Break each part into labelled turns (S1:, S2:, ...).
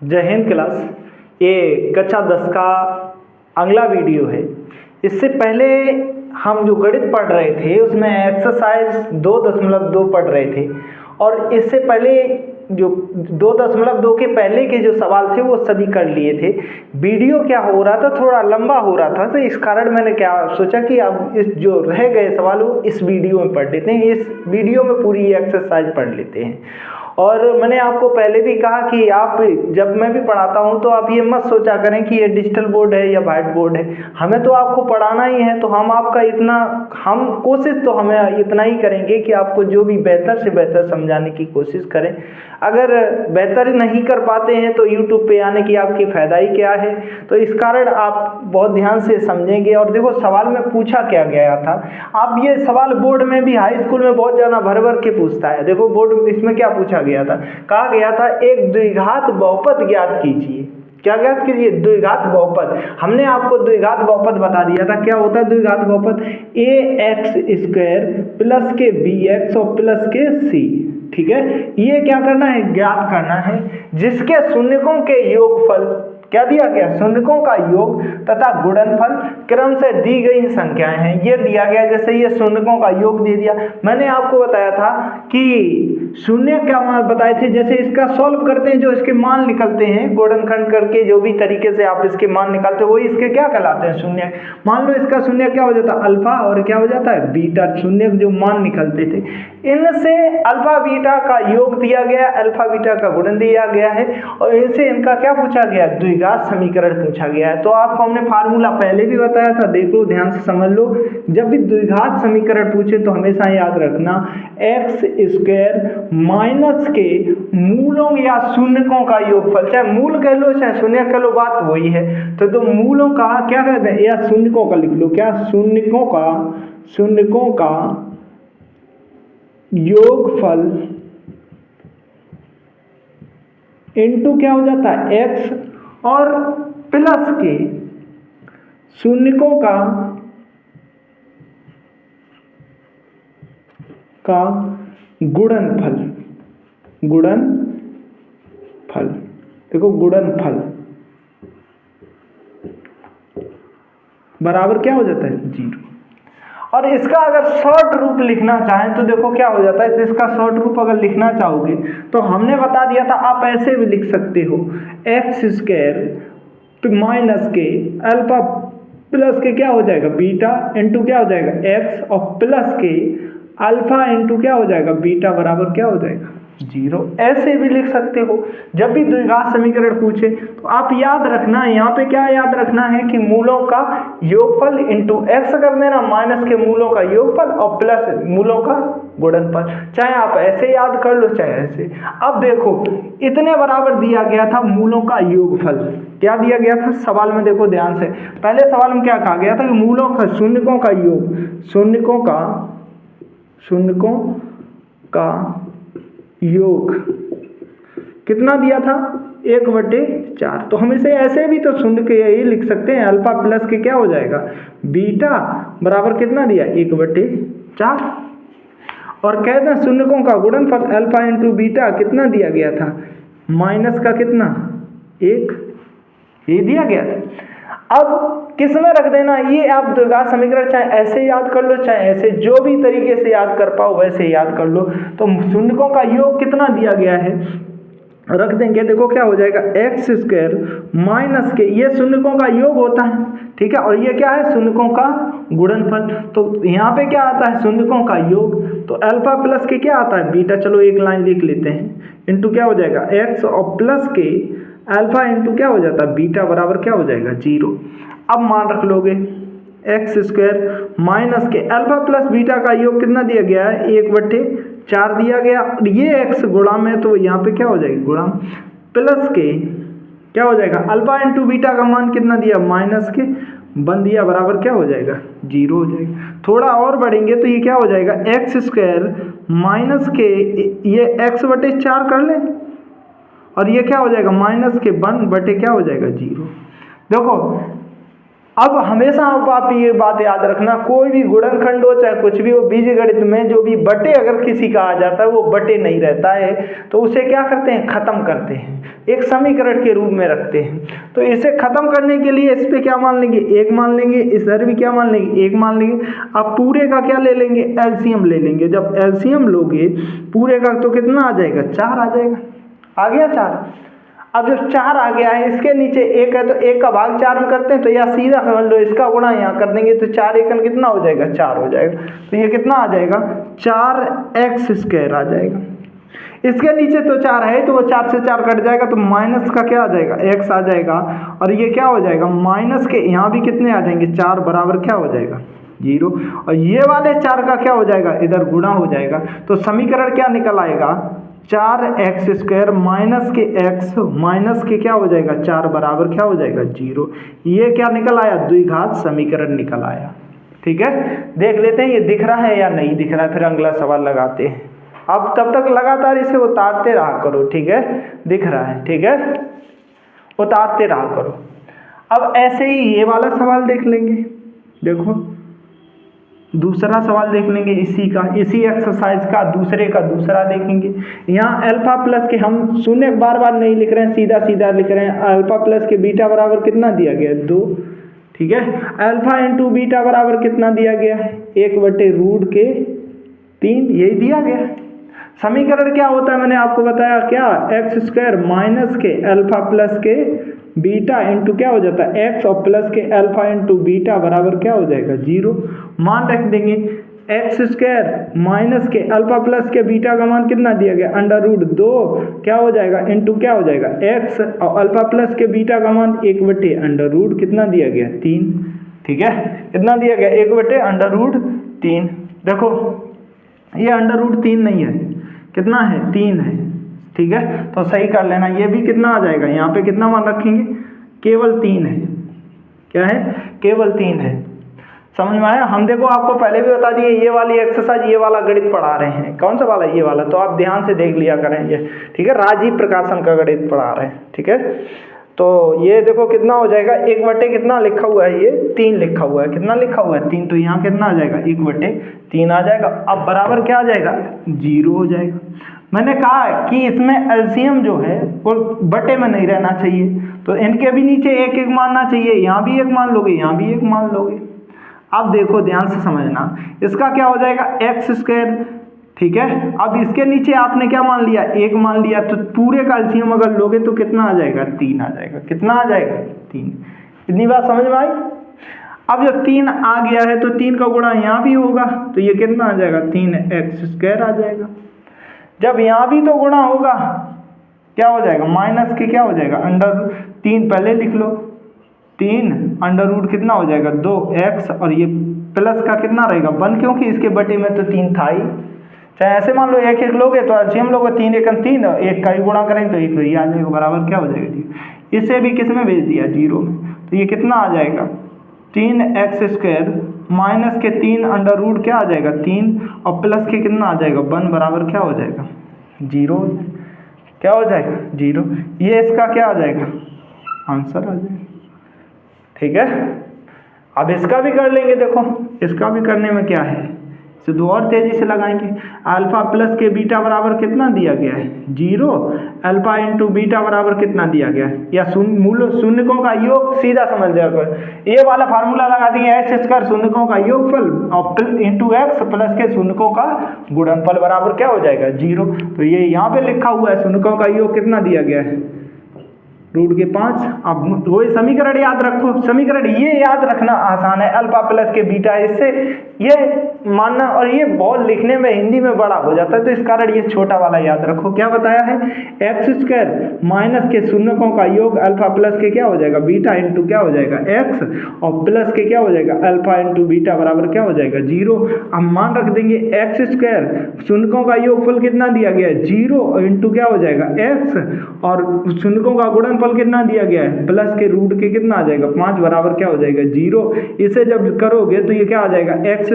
S1: जय हिंद क्लास। ये कक्षा 10 का अगला वीडियो है। इससे पहले हम जो गणित पढ़ रहे थे उसमें एक्सरसाइज 2.2 पढ़ रहे थे और इससे पहले जो 2.2 के पहले के जो सवाल थे वो सभी कर लिए थे। वीडियो क्या हो रहा था, थोड़ा लंबा हो रहा था, तो इस कारण मैंने क्या सोचा कि अब इस जो रह गए सवाल वो इस वीडियो में पढ़ लेते हैं। इस वीडियो में पूरी एक्सरसाइज पढ़ लेते हैं। और मैंने आपको पहले भी कहा कि आप जब मैं भी पढ़ाता हूं तो आप ये मत सोचा करें कि ये डिजिटल बोर्ड है या वाइट बोर्ड है। हमें तो आपको पढ़ाना ही है, तो हम आपका हम कोशिश तो हमें इतना ही करेंगे कि आपको जो भी बेहतर से बेहतर समझाने की कोशिश करें। अगर बेहतर नहीं कर पाते हैं तो यूट्यूब पे आने की आपकी फ़ायदा ही क्या है। तो इस कारण आप बहुत ध्यान से समझेंगे। और देखो सवाल में पूछा क्या गया था। आप ये सवाल बोर्ड में भी, हाई स्कूल में बहुत ज़्यादा भर भर के पूछता है। देखो बोर्ड इसमें क्या पूछा गया था, कहा गया था एक द्विघात बहुपद ज्ञात कीजिए। क्या ज्ञात कीजिए? द्विघात बहुपद। हमने आपको द्विघात बहुपद बता दिया था। क्या होता है द्विघात बहुपद? ax² प्लस के bx और प्लस के c। ठीक है, ये क्या करना है? ज्ञात करना है, जिसके शून्यकों के योगफल, क्या दिया गया? शून्यकों का योग तथा गुणनफल क्रम से दी गई संख्याएं हैं। ये दिया गया, जैसे ये शून्यकों का योग दे दिया। मैंने आपको बताया था कि शून्य क्या मान बताए थे, जैसे इसका सॉल्व करते हैं जो इसके मान निकलते हैं, गुणनखंड करके जो भी तरीके से आप इसके मान निकालते हो वही इसके क्या कहलाते हैं? शून्य। मान लो इसका शून्य क्या हो जाता है? अल्फा, और क्या हो जाता है? बीटा। शून्य जो मान निकलते थे इनसे अल्फा बीटा का योग दिया गया, अल्फा बीटा का गुणन दिया गया है, और इनसे इनका क्या पूछा गया? द्विघात समीकरण पूछा गया है। तो आपको हमने फार्मूला पहले भी बताया था, देख लो, ध्यान से समझ लो। जब भी द्विघात समीकरण पूछे तो हमेशा याद रखना x² माइनस के मूलों या शून्यकों का योगफल, चाहे मूल कह लो चाहे शून्य कह लो, बात वही है। तो दो मूलों का क्या कहते हैं, या शून्यकों का लिख लो, क्या? शून्यकों का योगफल इनटू क्या हो जाता है? x, और प्लस के शून्यकों का गुणनफल। देखो गुणनफल बराबर क्या हो जाता है? 0। और इसका अगर शॉर्ट रूप लिखना चाहें तो देखो क्या हो जाता है। तो इसका शॉर्ट रूप अगर लिखना चाहोगे तो हमने बता दिया था, आप ऐसे भी लिख सकते हो x² माइनस के अल्फा प्लस के क्या हो जाएगा? बीटा इंटू क्या हो जाएगा? x, और प्लस के अल्फा इंटू क्या हो जाएगा? बीटा बराबर क्या हो जाएगा? 0। ऐसे भी लिख सकते हो। जब भी द्विघात समीकरण पूछे तो आप याद रखना, यहाँ पे क्या याद रखना है कि मूलों का योगफल इंटू एक्स कर देना, माइनस के मूलों का योगफल और प्लस मूलों का गुणनफल। चाहे आप ऐसे याद कर लो चाहे ऐसे। अब देखो इतने बराबर दिया गया था मूलों का योगफल। क्या दिया गया था सवाल में? देखो ध्यान से, पहले सवाल में क्या कहा गया था कि मूलों का शून्यकों का योग, शून्यकों का योग कितना दिया था? 1/4। तो हम इसे ऐसे भी तो शून्य के यही लिख सकते हैं, अल्फा प्लस के क्या हो जाएगा? बीटा बराबर कितना दिया? 1/4। और कहते हैं शून्यकों का गुणनफल अल्फा इंटू बीटा कितना दिया गया था? माइनस का कितना? 1। ये दिया गया था। अब किस में रख देना? ये आप द्विघात समीकरण चाहे ऐसे याद कर लो चाहे ऐसे, जो भी तरीके से याद कर पाओ वैसे याद कर लो। तो शून्यकों का योग कितना दिया गया है रख देंगे। देखो क्या हो जाएगा? x² माइनस के, ये शून्यकों का योग होता है, ठीक है, और ये क्या है? शून्यकों का गुणनफल। तो यहाँ पे क्या आता है? शून्यकों का योग। तो अल्फा प्लस के क्या आता है? बीटा। चलो एक लाइन लिख लेते हैं, इंटू क्या हो जाएगा? x, और प्लस के अल्फा इंटू क्या हो जाता है? बीटा बराबर क्या हो जाएगा? 0। अब मान रख लोगे x² माइनस के अल्फा प्लस बीटा का योग कितना दिया गया है? 1/4 दिया गया। ये x गुणा में, तो यहाँ पे क्या हो जाएगा? गुणा प्लस के क्या हो जाएगा? अल्फा इंटू बीटा का मान कितना दिया? माइनस के बन दिया बराबर क्या हो जाएगा? 0 हो जाएगा। थोड़ा और बढ़ेंगे तो ये क्या हो जाएगा? x² माइनस के, ये x/4 कर ले, और ये क्या हो जाएगा? माइनस के 1 बटे क्या हो जाएगा? 0। देखो अब हमेशा आप ये बात याद रखना, कोई भी गुणनखंड हो चाहे कुछ भी हो, बीजगणित में जो भी बटे अगर किसी का आ जाता है वो बटे नहीं रहता है, तो उसे क्या करते हैं, खत्म करते हैं, एक समीकरण के रूप में रखते हैं। तो इसे खत्म करने के लिए इस पे क्या मान लेंगे, एक मान लेंगे, इधर भी क्या मान लेंगे, एक मान लेंगे। अब पूरे का क्या ले लेंगे, एलसीएम ले लेंगे। जब एलसीएम लोगे पूरे का तो कितना आ जाएगा, 4 आ जाएगा। आ गया 4। अब जब 4 आ गया है, इसके नीचे 1 है तो 1 का भाग 4 में करते हैं, तो या सीधा समझ लो इसका गुणा यहाँ कर देंगे तो 4 एकन कितना हो जाएगा, 4 हो जाएगा। तो ये कितना आ जाएगा, 4x² आ जाएगा। इसके नीचे तो 4 है तो वो 4 से 4 कट जाएगा, तो माइनस का क्या आ जाएगा, x आ जाएगा। और ये क्या हो जाएगा, माइनस के यहाँ भी कितने आ जाएंगे, 4 बराबर क्या हो जाएगा, 0। और ये वाले 4 का क्या हो जाएगा, इधर गुणा हो जाएगा। तो समीकरण क्या निकल आएगा, 4x² माइनस के x माइनस के क्या हो जाएगा, 4 बराबर क्या हो जाएगा, 0। ये क्या निकल आया, द्विघात समीकरण निकल आया। ठीक है, देख लेते हैं ये दिख रहा है या नहीं दिख रहा है, फिर अगला सवाल लगाते हैं। अब तब तक लगातार इसे उतारते रहा करो, ठीक है, दिख रहा है, ठीक है, उतारते रहा करो। अब ऐसे ही ये वाला सवाल देख लेंगे, देखो दूसरा सवाल देख लेंगे इसी का, इसी एक्सरसाइज का दूसरे का दूसरा देखेंगे। यहाँ अल्फा प्लस के, हम शून्य बार बार नहीं लिख रहे हैं, सीधा सीधा लिख रहे हैं। अल्फा प्लस के बीटा बराबर कितना दिया गया है, 2। ठीक है, अल्फा इंटू बीटा बराबर कितना दिया गया है, 1/√3, यही दिया गया है। समीकरण क्या होता है, मैंने आपको बताया क्या, x² माइनस के अल्फा प्लस के बीटा इंटू क्या हो जाता है, x और प्लस के अल्फा इंटू बीटा बराबर क्या हो जाएगा, 0। मान रख देंगे x² माइनस के अल्फा प्लस के बीटा का मान कितना दिया गया, √2 क्या हो जाएगा, इंटू क्या हो जाएगा, x और अल्फा प्लस के बीटा का मान 1/√, कितना दिया गया, 3। ठीक है, कितना दिया गया, 1/√3। देखो ये √3 नहीं है, कितना है, 3 है। ठीक है, तो सही कर लेना, ये भी कितना आ जाएगा, यहाँ पे कितना मान रखेंगे, केवल 3 है। क्या है, केवल 3 है। समझ में आया। हम देखो आपको पहले भी बता दिए, ये वाली एक्सरसाइज, ये वाला गणित पढ़ा रहे हैं। कौन सा वाला, ये वाला, तो आप ध्यान से देख लिया करें ये। ठीक है, राजीव प्रकाशन का गणित पढ़ा रहे हैं। ठीक है, तो ये देखो कितना हो जाएगा, 1/, कितना लिखा हुआ है, ये 3 लिखा हुआ है, कितना लिखा हुआ है, 3, तो यहाँ कितना आ जाएगा, 1/3 आ जाएगा। अब बराबर क्या आ जाएगा, 0 हो जाएगा। मैंने कहा कि इसमें एलसीएम जो है वो बटे में नहीं रहना चाहिए, तो इनके भी नीचे 1 मानना चाहिए, यहाँ भी 1 मान लोगे, यहाँ भी 1 मान लोगे। अब देखो ध्यान से समझना, इसका क्या हो जाएगा, x²। ठीक है, अब इसके नीचे आपने क्या मान लिया, 1 मान लिया, तो पूरे का एलसीएम अगर लोगे तो कितना आ जाएगा, 3 आ जाएगा। कितना आ जाएगा, 3। इतनी बात समझ में आई। अब जब 3 आ गया है तो 3 का गुणा यहाँ भी होगा, तो ये कितना आ जाएगा, 3x² आ जाएगा। जब यहाँ भी तो गुणा होगा, क्या हो जाएगा, माइनस के क्या हो जाएगा, √3 पहले लिख लो, 3 √ कितना हो जाएगा, 2x, और ये प्लस का कितना रहेगा, 1, क्योंकि इसके बटे में तो 3 था ही। चाहे ऐसे मान लो 1 लोगे तो एलसीएम लोगे, 3 × 3, 1 का ही गुणा करेंगे तो 1 ही आ जाएगा, बराबर क्या हो जाएगा, 0। इसे भी किस में भेज दिया, 0 में। तो ये कितना आ जाएगा, 3x² माइनस के 3 √ क्या आ जाएगा, 3, और प्लस के कितना आ जाएगा, 1, बराबर क्या हो जाएगा, 0। क्या हो जाएगा, 0। ये इसका क्या आ जाएगा, आंसर आ जाएगा। ठीक है, अब इसका भी कर लेंगे। देखो इसका भी करने में क्या है, इसे दो और तेजी से लगाएंगे। अल्फा प्लस के बीटा बराबर कितना दिया गया है, 0। अल्फा इंटू बीटा बराबर कितना दिया गया है, या मूल शून्यकों का योग, सीधा समझ जाओ, ये वाला फार्मूला लगा देंगे, x² शून्यकों का योगफल और इंटू x प्लस के शून्यकों का गुणनफल बराबर क्या हो जाएगा, 0। तो ये यहाँ पे लिखा हुआ है, शून्यकों का योग कितना दिया गया है, √5। अब वही समीकरण याद रखो, समीकरण ये याद रखना आसान है, अल्फा प्लस के बीटा, इससे ये मानना, और ये बहुत लिखने में हिंदी में बड़ा हो जाता है, तो इस कारण ये छोटा वाला याद रखो। क्या बताया है, x² माइनस के शून्यकों का योग अल्फा प्लस के क्या हो जाएगा, बीटा इंटू क्या हो जाएगा, x, और प्लस के क्या हो जाएगा, अल्फा इंटू बीटा बराबर क्या हो जाएगा, 0। अब मान रख देंगे x² शून्यकों का योगफल कितना दिया गया है, 0 इंटू क्या हो जाएगा, x, और शून्यकों का गुणनफल कितना दिया गया है, प्लस के रूट के कितना आ जाएगा, 5, बराबर क्या हो जाएगा, 0। इसे जब करोगे तो ये क्या आ जाएगा, x²,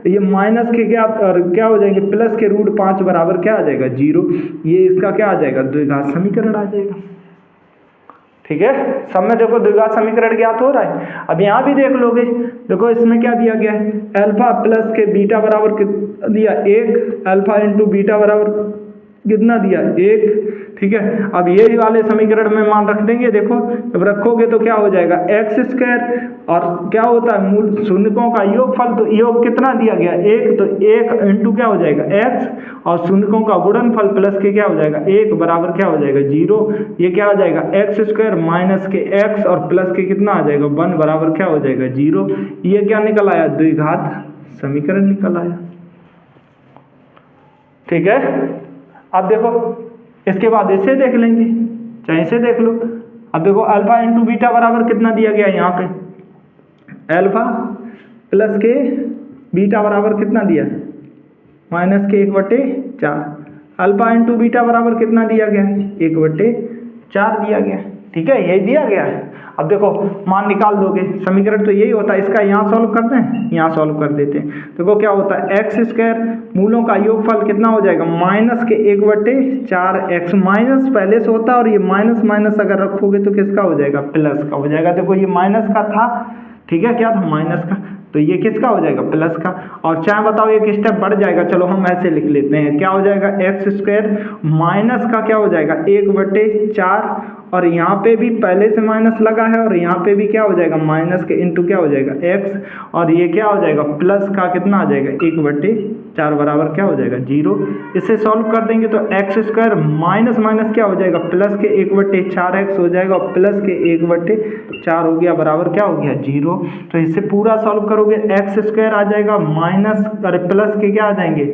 S1: ये माइनस के क्या, और क्या हो जाएंगे, प्लस के √5 बराबर क्या आ जाएगा, 0। ये इसका क्या आ जाएगा, द्विघात समीकरण आ जाएगा। ठीक है, सब में देखो द्विघात समीकरण ज्ञात हो रहा है। अब यहाँ भी देख लोगे, देखो इसमें क्या दिया गया है, अल्फा प्लस के बीटा बराबर कितना दिया 1, अल्फा इंटू बीटा बराबर कितना दिया 1, ठीक है। अब ये वाले समीकरण में मान रख देंगे, देखो जब रखोगे तो क्या हो जाएगा एक्स स्क्वायर, और क्या होता है मूल शून्यकों का योगफल, तो योग कितना दिया गया 1, तो 1 इंटू क्या हो जाएगा x, और शून्यकों का गुणनफल प्लस के क्या हो जाएगा 1 बराबर क्या हो जाएगा 0। ये क्या हो जाएगा एक्स स्क्वायर माइनस के x और प्लस के कितना आ जाएगा 1 बराबर क्या हो जाएगा 0। ये क्या निकल आया, द्विघात समीकरण निकल आया, ठीक है। अब देखो इसके बाद इसे देख लेंगे, चाहे इसे देख लो। अब देखो अल्फा इंटू बीटा बराबर कितना दिया गया है यहाँ पे, अल्फा प्लस के बीटा बराबर कितना दिया माइनस के 1/4, अल्फा इंटू बीटा बराबर कितना दिया गया है 1/4 दिया गया है, ठीक है, यही दिया गया है। अब देखो मान निकाल दोगे, समीकरण तो यही होता है, इसका यहाँ सॉल्व करते हैं, यहाँ सॉल्व कर देते हैं। देखो क्या होता है एक्स स्क्वायर मूलों का योगफल कितना हो जाएगा माइनस के 1/4 एक्स, माइनस पहले से होता है और ये माइनस माइनस अगर रखोगे तो किसका हो जाएगा प्लस का हो जाएगा। देखो ये माइनस का था, ठीक है, क्या था माइनस का, तो ये किसका हो जाएगा प्लस का। और चाहे बताओ एक स्टेप बढ़ जाएगा, चलो हम ऐसे लिख लेते हैं, क्या हो जाएगा एक्स स्क्वायर माइनस का क्या हो जाएगा 1/4, और यहाँ पे भी पहले से माइनस लगा है और यहाँ पे भी क्या हो जाएगा माइनस के इंटू क्या हो जाएगा एक्स, और ये क्या हो जाएगा प्लस का कितना आ जाएगा 1/4 बराबर क्या हो जाएगा 0। इसे सॉल्व कर देंगे तो एक्स स्क्वायर माइनस माइनस क्या हो जाएगा प्लस के 1/4 एक्स हो जाएगा, और प्लस के 1/4 हो गया बराबर क्या हो गया 0। तो इसे पूरा सॉल्व करोगे एक्स स्क्वायर आ जाएगा माइनस अरे प्लस के क्या आ जाएंगे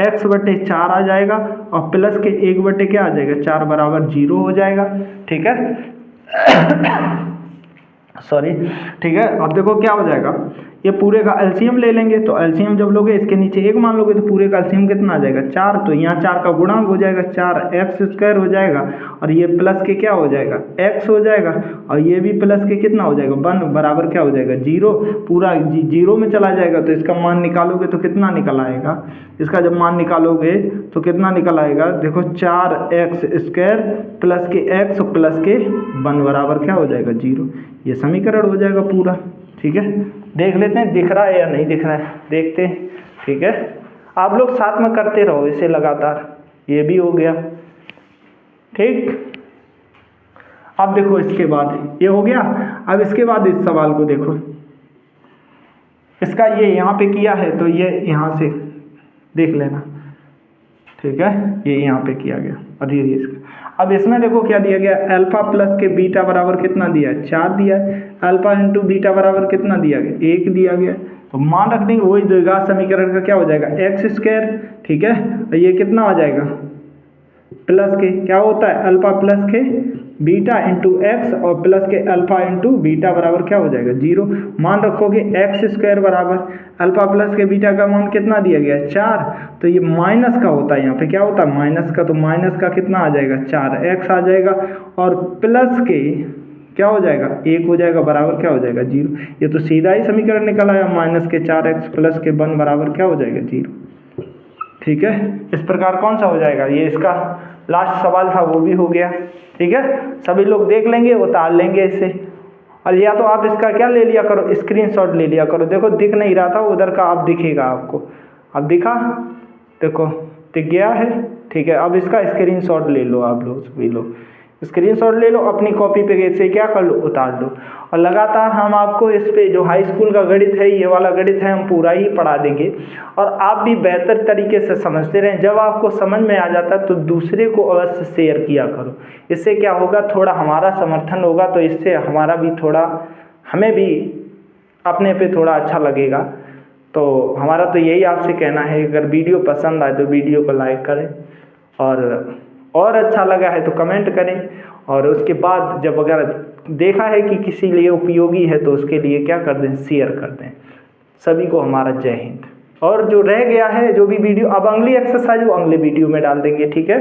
S1: x/4 आ जाएगा, और प्लस के 1 क्या आ जाएगा 4 बराबर 0 हो जाएगा, ठीक है सॉरी, ठीक है। अब देखो क्या हो जाएगा, ये पूरे का एलसीएम ले लेंगे, तो एलसीएम जब लोगे इसके नीचे 1 मान लोगे तो पूरे का एलसीएम कितना आ जाएगा 4, तो यहाँ 4 का गुणांक हो जाएगा 4x² हो जाएगा, और ये प्लस के क्या हो जाएगा x हो जाएगा, और ये भी प्लस के कितना हो जाएगा 1 बराबर क्या हो जाएगा 0, पूरा 0 में चला जाएगा। तो इसका मान निकालोगे तो कितना निकल आएगा, इसका जब मान निकालोगे तो कितना निकल आएगा, देखो 4x² प्लस के x प्लस के 1 बराबर क्या हो जाएगा 0। ये समीकरण हो जाएगा पूरा, ठीक है। देख लेते हैं दिख रहा है या नहीं दिख रहा है, देखते हैं, ठीक है। आप लोग साथ में करते रहो इसे लगातार, ये भी हो गया, ठीक। अब देखो इसके बाद ये हो गया, अब इसके बाद इस सवाल को देखो, इसका ये यहाँ पे किया है तो ये यहाँ से देख लेना, ठीक है, ये यहाँ पे किया गया, और ये इसका। अब इसमें देखो क्या दिया गया, अल्फा प्लस के बीटा बराबर कितना दिया है 4 दिया है, अल्फा इंटू बीटा बराबर कितना दिया गया 1 दिया गया, तो मान रख देंगे वही द्विघात समीकरण का क्या हो जाएगा एक्स स्क्वायर, ठीक है, और ये कितना हो जाएगा प्लस के क्या होता है अल्फा प्लस के बीटा इंटू एक्स, और प्लस के अल्फा इंटू बीटा बराबर क्या हो जाएगा 0। मान रखोगे एक्स स्क्वायर बराबर अल्फा प्लस के बीटा का मान कितना दिया गया है 4, तो ये माइनस का होता है, यहाँ पे क्या होता है माइनस का, तो माइनस का कितना आ जाएगा 4x आ जाएगा, और प्लस के क्या हो जाएगा 1 हो जाएगा बराबर क्या हो जाएगा 0। ये तो सीधा ही समीकरण निकल आया, माइनस के 4x प्लस के 1 बराबर क्या हो जाएगा 0, ठीक है। इस प्रकार कौन सा हो जाएगा, ये इसका लास्ट सवाल था वो भी हो गया, ठीक है। सभी लोग देख लेंगे, उतार लेंगे इसे, और या तो आप इसका क्या ले लिया करो स्क्रीनशॉट ले लिया करो। देखो दिख नहीं रहा था उधर का, अब दिखेगा आपको, अब दिखा, देखो दिख गया है, ठीक है। अब इसका स्क्रीनशॉट ले लो, आप लोग सभी लोग स्क्रीनशॉट ले लो, अपनी कॉपी पे इसे क्या कर लो उतार लो, और लगातार हम आपको इस पे जो हाई स्कूल का गणित है, ये वाला गणित है, हम पूरा ही पढ़ा देंगे, और आप भी बेहतर तरीके से समझते रहें। जब आपको समझ में आ जाता है तो दूसरे को अवश्य शेयर किया करो, इससे क्या होगा थोड़ा हमारा समर्थन होगा, तो इससे हमारा भी थोड़ा, हमें भी अपने पे थोड़ा अच्छा लगेगा। तो हमारा तो यही आपसे कहना है, अगर वीडियो पसंद आए तो वीडियो को लाइक करें, और अच्छा लगा है तो कमेंट करें, और उसके बाद जब अगर देखा है कि किसी लिए उपयोगी है तो उसके लिए क्या कर दें शेयर कर दें। सभी को हमारा जय हिंद। और जो रह गया है जो भी वीडियो, अब अगली एक्सरसाइज वो अगले वीडियो में डाल देंगे, ठीक है।